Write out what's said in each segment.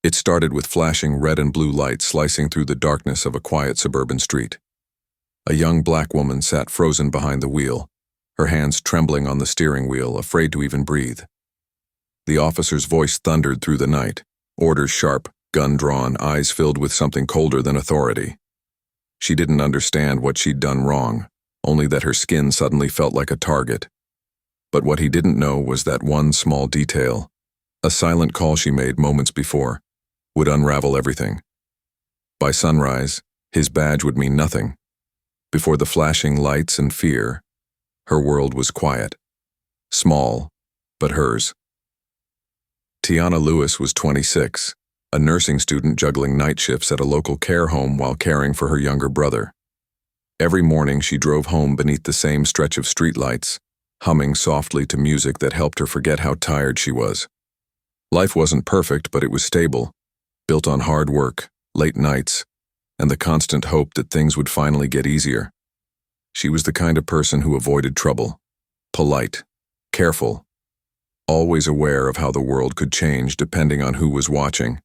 It started with flashing red and blue lights slicing through the darkness of a quiet suburban street. A young black woman sat frozen behind the wheel, her hands trembling on the steering wheel, afraid to even breathe. The officer's voice thundered through the night, orders sharp, gun drawn, eyes filled with something colder than authority. She didn't understand what she'd done wrong, only that her skin suddenly felt like a target. But what he didn't know was that one small detail, a silent call she made moments before, would unravel everything. By sunrise, his badge would mean nothing. Before the flashing lights and fear, her world was quiet. Small, but hers. Tiana Lewis was 26, a nursing student juggling night shifts at a local care home while caring for her younger brother. Every morning she drove home beneath the same stretch of streetlights, humming softly to music that helped her forget how tired she was. Life wasn't perfect, but it was stable, built on hard work, late nights, and the constant hope that things would finally get easier. She was the kind of person who avoided trouble, polite, careful, always aware of how the world could change depending on who was watching.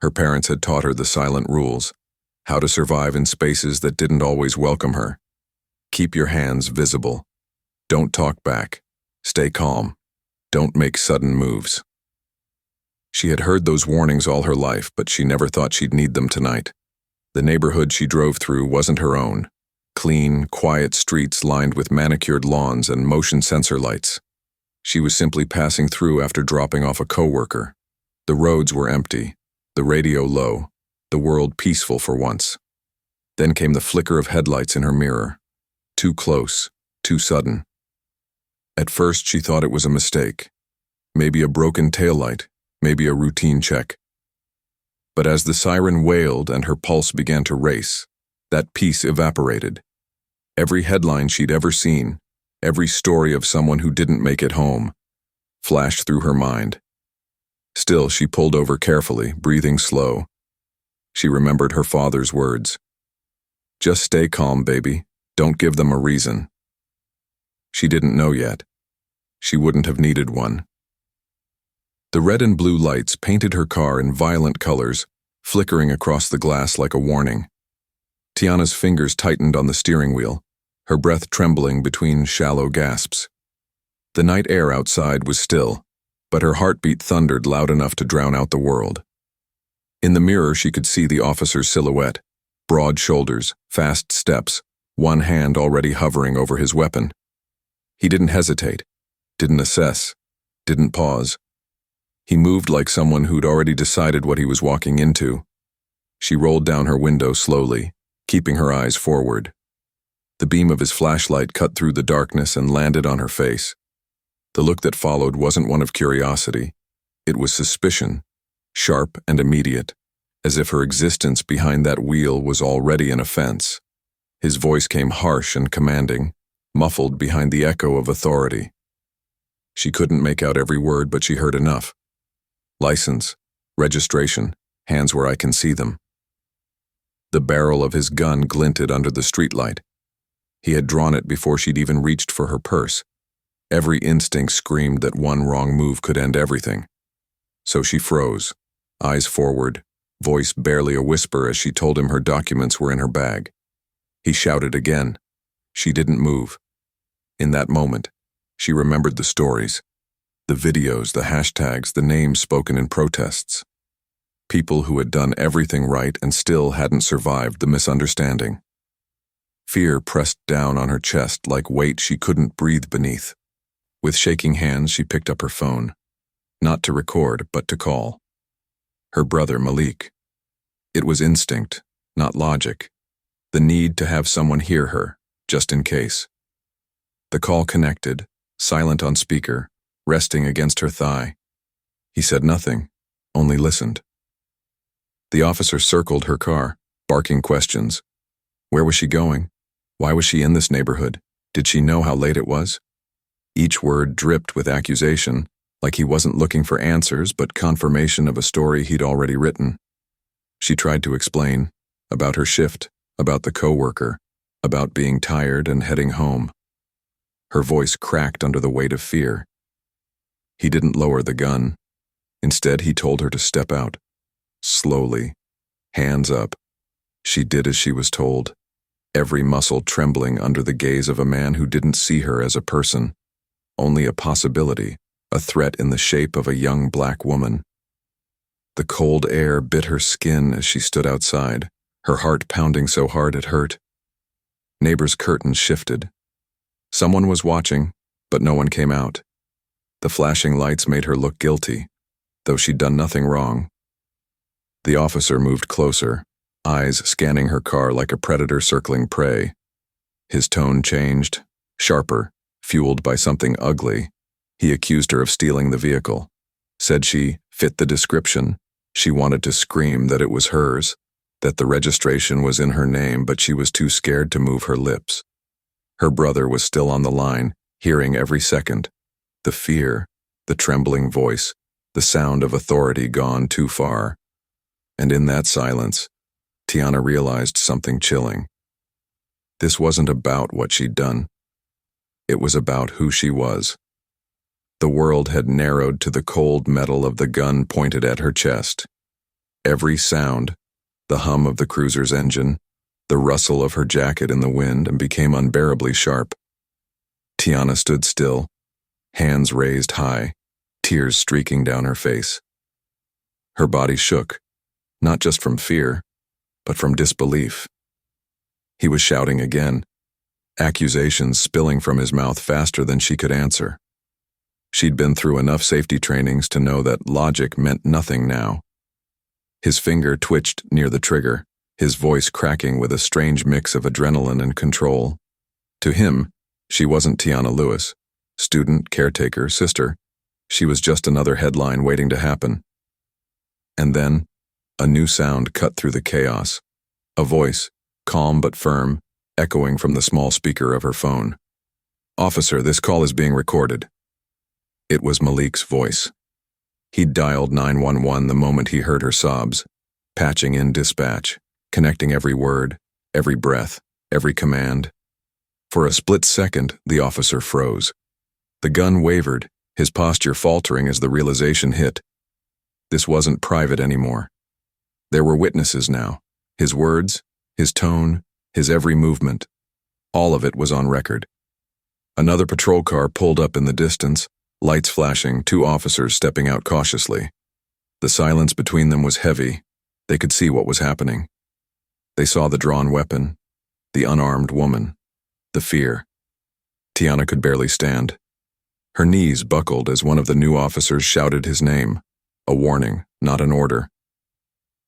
Her parents had taught her the silent rules, how to survive in spaces that didn't always welcome her. Keep your hands visible. Don't talk back. Stay calm. Don't make sudden moves. She had heard those warnings all her life, but she never thought she'd need them tonight. The neighborhood she drove through wasn't her own. Clean, quiet streets lined with manicured lawns and motion sensor lights. She was simply passing through after dropping off a coworker. The roads were empty, the radio low, the world peaceful for once. Then came the flicker of headlights in her mirror. Too close, too sudden. At first she thought it was a mistake. Maybe a broken taillight, maybe a routine check. But as the siren wailed and her pulse began to race, that peace evaporated. Every headline she'd ever seen, every story of someone who didn't make it home, flashed through her mind. Still, she pulled over carefully, breathing slow. She remembered her father's words. Just stay calm, baby. Don't give them a reason. She didn't know yet. She wouldn't have needed one. The red and blue lights painted her car in violent colors, flickering across the glass like a warning. Tiana's fingers tightened on the steering wheel, her breath trembling between shallow gasps. The night air outside was still, but her heartbeat thundered loud enough to drown out the world. In the mirror she could see the officer's silhouette, broad shoulders, fast steps, one hand already hovering over his weapon. He didn't hesitate, didn't assess, didn't pause. He moved like someone who'd already decided what he was walking into. She rolled down her window slowly, keeping her eyes forward. The beam of his flashlight cut through the darkness and landed on her face. The look that followed wasn't one of curiosity. It was suspicion, sharp and immediate, as if her existence behind that wheel was already an offense. His voice came harsh and commanding, muffled behind the echo of authority. She couldn't make out every word, but she heard enough. License, registration, hands where I can see them. The barrel of his gun glinted under the streetlight. He had drawn it before she'd even reached for her purse. Every instinct screamed that one wrong move could end everything. So she froze, eyes forward, voice barely a whisper as she told him her documents were in her bag. He shouted again. She didn't move. In that moment, she remembered the stories, the videos, the hashtags, the names spoken in protests. People who had done everything right and still hadn't survived the misunderstanding. Fear pressed down on her chest like weight she couldn't breathe beneath. With shaking hands, she picked up her phone. Not to record, but to call. Her brother, Malik. It was instinct, not logic. The need to have someone hear her, just in case. The call connected, silent on speaker, resting against her thigh. He said nothing, only listened. The officer circled her car, barking questions. Where was she going? Why was she in this neighborhood? Did she know how late it was? Each word dripped with accusation, like he wasn't looking for answers but confirmation of a story he'd already written. She tried to explain, about her shift, about the coworker, about being tired and heading home. Her voice cracked under the weight of fear. He didn't lower the gun. Instead, he told her to step out. slowly, hands up. She did as she was told, every muscle trembling under the gaze of a man who didn't see her as a person, only a possibility, a threat in the shape of a young black woman. The cold air bit her skin as she stood outside, her heart pounding so hard it hurt. Neighbors' curtains shifted. Someone was watching, but no one came out. The flashing lights made her look guilty, though she'd done nothing wrong. The officer moved closer, eyes scanning her car like a predator circling prey. His tone changed, sharper, fueled by something ugly. He accused her of stealing the vehicle. Said she fit the description. She wanted to scream that it was hers, that the registration was in her name, but she was too scared to move her lips. Her brother was still on the line, hearing every second. The fear, the trembling voice, the sound of authority gone too far. And in that silence, Tiana realized something chilling. This wasn't about what she'd done. It was about who she was. The world had narrowed to the cold metal of the gun pointed at her chest. Every sound, the hum of the cruiser's engine, the rustle of her jacket in the wind, and became unbearably sharp. Tiana stood still, hands raised high, tears streaking down her face. Her body shook, not just from fear, but from disbelief. He was shouting again, accusations spilling from his mouth faster than she could answer. She'd been through enough safety trainings to know that logic meant nothing now. His finger twitched near the trigger, his voice cracking with a strange mix of adrenaline and control. To him, she wasn't Tiana Lewis, student, caretaker, sister. She was just another headline waiting to happen. And then, a new sound cut through the chaos. A voice, calm but firm, echoing from the small speaker of her phone. "Officer, this call is being recorded." It was Malik's voice. He'd dialed 911 the moment he heard her sobs, patching in dispatch, connecting every word, every breath, every command. For a split second, the officer froze. The gun wavered, his posture faltering as the realization hit. This wasn't private anymore. There were witnesses now. His words, his tone, his every movement. All of it was on record. Another patrol car pulled up in the distance, lights flashing, two officers stepping out cautiously. The silence between them was heavy. They could see what was happening. They saw the drawn weapon, the unarmed woman, the fear. Tiana could barely stand. Her knees buckled as one of the new officers shouted his name, a warning, not an order.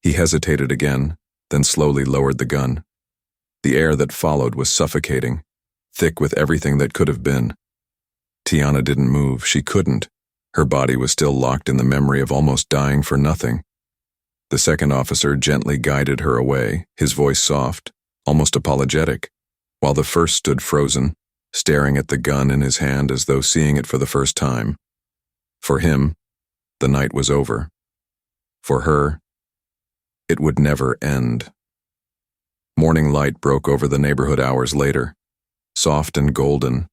He hesitated again, then slowly lowered the gun. The air that followed was suffocating, thick with everything that could have been. Tiana didn't move. She couldn't. Her body was still locked in the memory of almost dying for nothing. The second officer gently guided her away, his voice soft, almost apologetic, while the first stood frozen, staring at the gun in his hand as though seeing it for the first time. For him, the night was over. For her, it would never end. Morning light broke over the neighborhood hours later, soft and golden,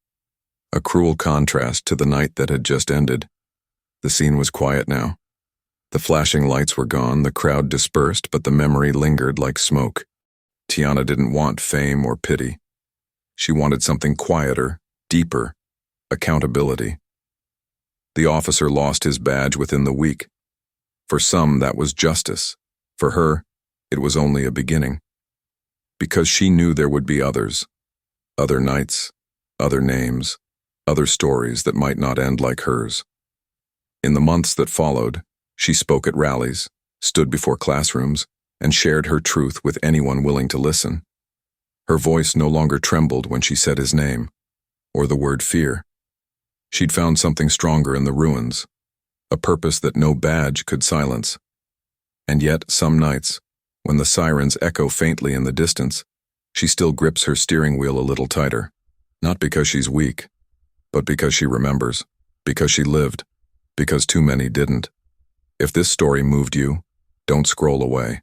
a cruel contrast to the night that had just ended. The scene was quiet now. The flashing lights were gone, the crowd dispersed, but the memory lingered like smoke. Tiana didn't want fame or pity. She wanted something quieter, deeper, accountability. The officer lost his badge within the week. For some, that was justice. For her, it was only a beginning. Because she knew there would be others. Other nights, other names, other stories that might not end like hers. In the months that followed, she spoke at rallies, stood before classrooms, and shared her truth with anyone willing to listen. Her voice no longer trembled when she said his name, or the word fear. She'd found something stronger in the ruins, a purpose that no badge could silence. And yet, some nights, when the sirens echo faintly in the distance, she still grips her steering wheel a little tighter, not because she's weak, but because she remembers, because she lived, because too many didn't. If this story moved you, don't scroll away.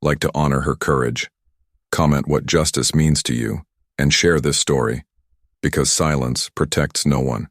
Like to honor her courage. Comment what justice means to you, and share this story, because silence protects no one.